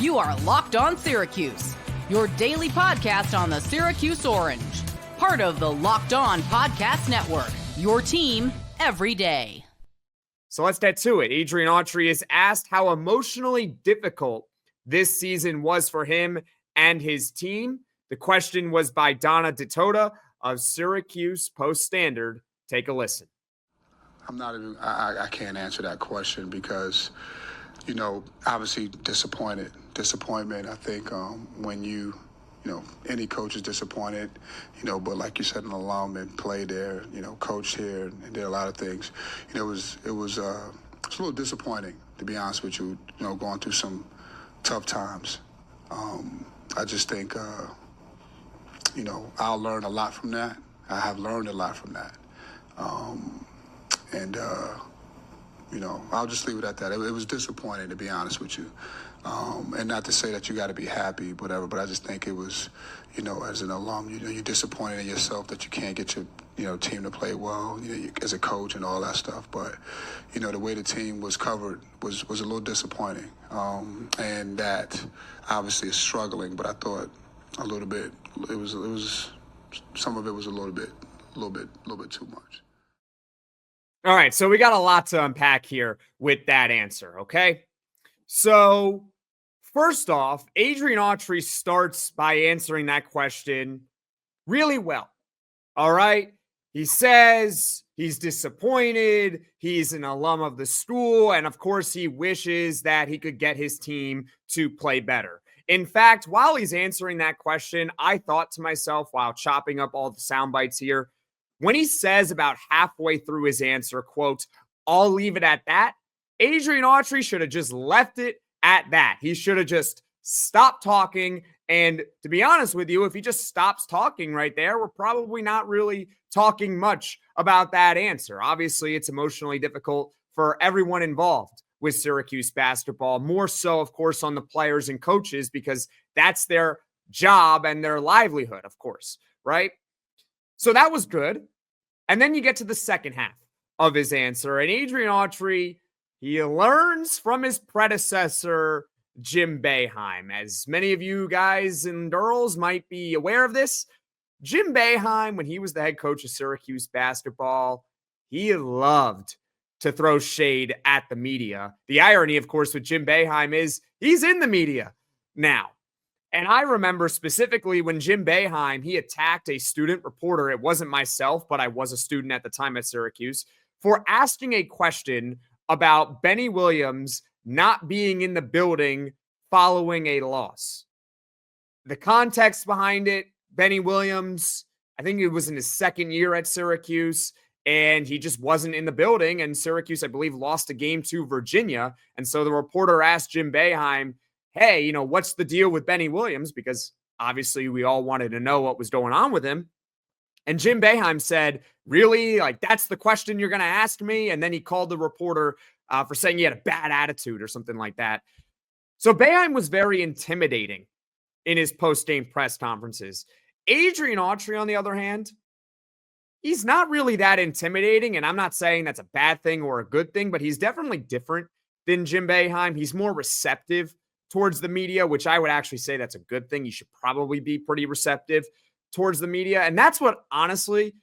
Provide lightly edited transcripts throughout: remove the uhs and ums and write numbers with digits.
You are Locked On Syracuse, your daily podcast on the Syracuse Orange. Part of the Locked On Podcast Network, your team every day. So let's get to it. Adrian Autry is asked how emotionally difficult this season was for him and his team. The question was by Donna DeToda of Syracuse Post-Standard. Take a listen. I can't answer that question because, obviously disappointment. I think when any coach is disappointed, but like you said, an alum and played there, coached here and did a lot of things. It was a little disappointing, to be honest with you, going through some tough times. I just think, I'll learn a lot from that. I have learned a lot from that. I'll just leave it at that. It was disappointing, to be honest with you. And not to say that you got to be happy, whatever, but I just think it was, as an alum, you're disappointed in yourself that you can't get your, team to play well, as a coach and all that stuff. But, the way the team was covered was a little disappointing. And that obviously is struggling, but I thought a little bit, some of it was a little bit too much. All right, so we got a lot to unpack here with that answer, okay? So, first off, Adrian Autry starts by answering that question really well, all right? He says he's disappointed, he's an alum of the school, and of course he wishes that he could get his team to play better. In fact, while he's answering that question, I thought to myself while chopping up all the sound bites here, when he says about halfway through his answer, quote, "I'll leave it at that," Adrian Autry should have just left it at that. He should have just stopped talking. And to be honest with you, if he just stops talking right there, we're probably not really talking much about that answer. Obviously, it's emotionally difficult for everyone involved with Syracuse basketball, more so, of course, on the players and coaches, because that's their job and their livelihood, of course, right? So that was good. And then you get to the second half of his answer. And Adrian Autry, he learns from his predecessor, Jim Boeheim. As many of you guys and girls might be aware of this, Jim Boeheim, when he was the head coach of Syracuse basketball, he loved to throw shade at the media. The irony, of course, with Jim Boeheim is he's in the media now. And I remember specifically when Jim Boeheim, he attacked a student reporter. It wasn't myself, but I was a student at the time at Syracuse, for asking a question about Benny Williams not being in the building following a loss. The context behind it, Benny Williams, I think it was in his second year at Syracuse, and he just wasn't in the building. And Syracuse, I believe, lost a game to Virginia. And so the reporter asked Jim Boeheim, hey, what's the deal with Benny Williams? Because obviously we all wanted to know what was going on with him. And Jim Boeheim said, really? Like, that's the question you're going to ask me? And then he called the reporter for saying he had a bad attitude or something like that. So Boeheim was very intimidating in his post-game press conferences. Adrian Autry, on the other hand, he's not really that intimidating. And I'm not saying that's a bad thing or a good thing, but he's definitely different than Jim Boeheim. He's more receptive towards the media, which I would actually say that's a good thing. You should probably be pretty receptive towards the media. And that's what honestly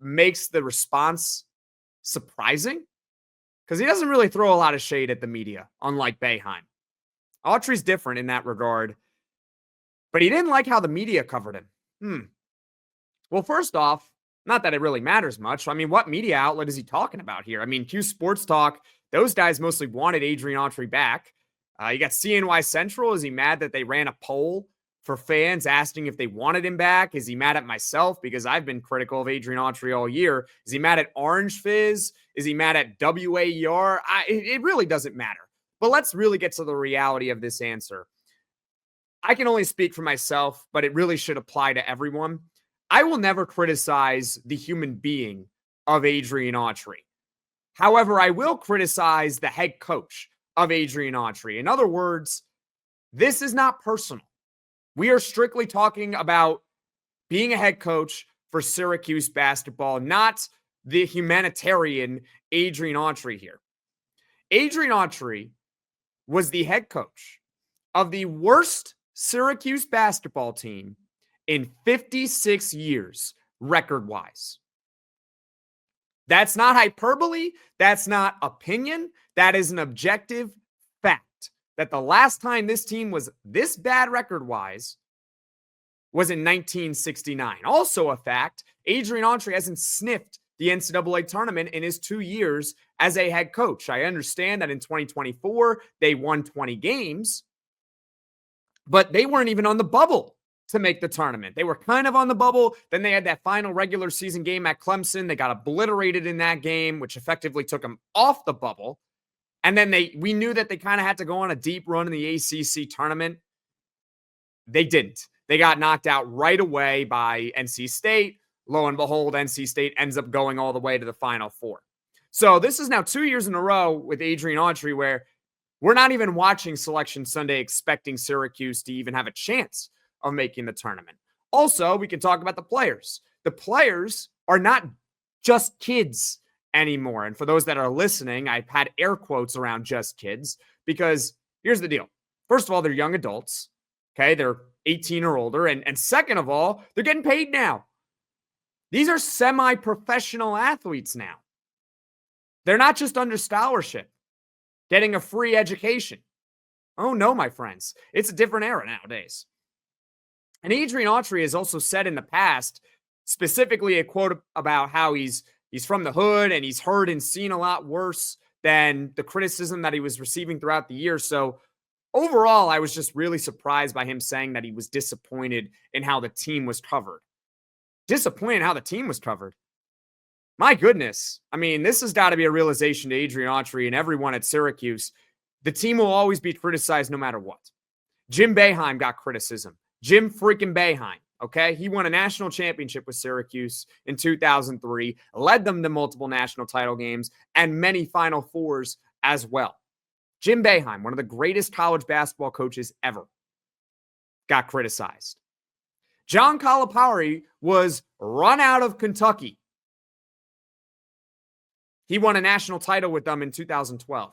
makes the response surprising, because he doesn't really throw a lot of shade at the media, unlike Boeheim. Autry's different in that regard, but he didn't like how the media covered him. Well, first off, not that it really matters much. I mean, what media outlet is he talking about here? I mean, Q Sports Talk, those guys mostly wanted Adrian Autry back. You got CNY Central. Is he mad that they ran a poll for fans asking if they wanted him back? Is he mad at myself because I've been critical of Adrian Autry all year? Is he mad at Orange Fizz? Is he mad at WAER? It really doesn't matter. But let's really get to the reality of this answer. I can only speak for myself, but it really should apply to everyone. I will never criticize the human being of Adrian Autry. However, I will criticize the head coach of Adrian Autry. In other words, this is not personal. We are strictly talking about being a head coach for Syracuse basketball, not the humanitarian Adrian Autry here. Adrian Autry was the head coach of the worst Syracuse basketball team in 56 years, record-wise. That's not hyperbole. That's not opinion. That is an objective fact that the last time this team was this bad record-wise was in 1969. Also a fact, Adrian Autry hasn't sniffed the NCAA tournament in his 2 years as a head coach. I understand that in 2024, they won 20 games, but they weren't even on the bubble to make the tournament. They were kind of on the bubble. Then they had that final regular season game at Clemson. They got obliterated in that game, which effectively took them off the bubble. And then we knew that they kind of had to go on a deep run in the ACC tournament. They didn't. They got knocked out right away by NC State. Lo and behold, NC State ends up going all the way to the Final Four. So this is now 2 years in a row with Adrian Autry where we're not even watching Selection Sunday expecting Syracuse to even have a chance of making the tournament. Also, we can talk about the players. The players are not just kids anymore. And for those that are listening, I've had air quotes around just kids because here's the deal. First of all, they're young adults. Okay, they're 18 or older. And second of all, they're getting paid now. These are semi-professional athletes now. They're not just under scholarship, getting a free education. Oh no, my friends. It's a different era nowadays. And Adrian Autry has also said in the past, specifically a quote about how he's from the hood and he's heard and seen a lot worse than the criticism that he was receiving throughout the year. So overall, I was just really surprised by him saying that he was disappointed in how the team was covered. Disappointed in how the team was covered. My goodness. I mean, this has got to be a realization to Adrian Autry and everyone at Syracuse. The team will always be criticized no matter what. Jim Boeheim got criticism. Jim freaking Boeheim, okay? He won a national championship with Syracuse in 2003, led them to multiple national title games and many Final Fours as well. Jim Boeheim, one of the greatest college basketball coaches ever, got criticized. John Calipari was run out of Kentucky. He won a national title with them in 2012.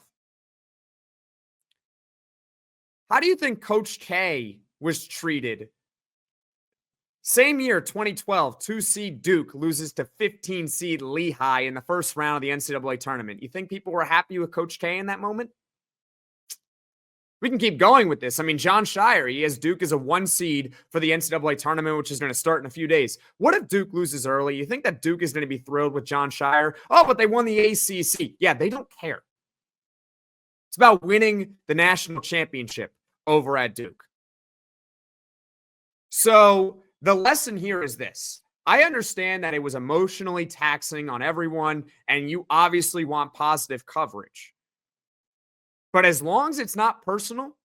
How do you think Coach K was treated? Same year, 2012, 2-seed Duke loses to 15-seed Lehigh in the first round of the NCAA tournament. You think people were happy with Coach K in that moment? We can keep going with this. I mean, John Shire, he has Duke as a 1 seed for the NCAA tournament, which is going to start in a few days. What if Duke loses early? You think that Duke is going to be thrilled with John Shire? Oh, but they won the ACC. Yeah, they don't care. It's about winning the national championship over at Duke. So the lesson here is this. I understand that it was emotionally taxing on everyone, and you obviously want positive coverage. But as long as it's not personal,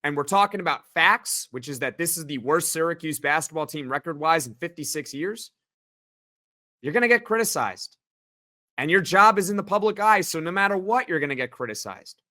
and we're talking about facts, which is that this is the worst Syracuse basketball team record-wise in 56 years, you're going to get criticized. And your job is in the public eye, so no matter what, you're going to get criticized.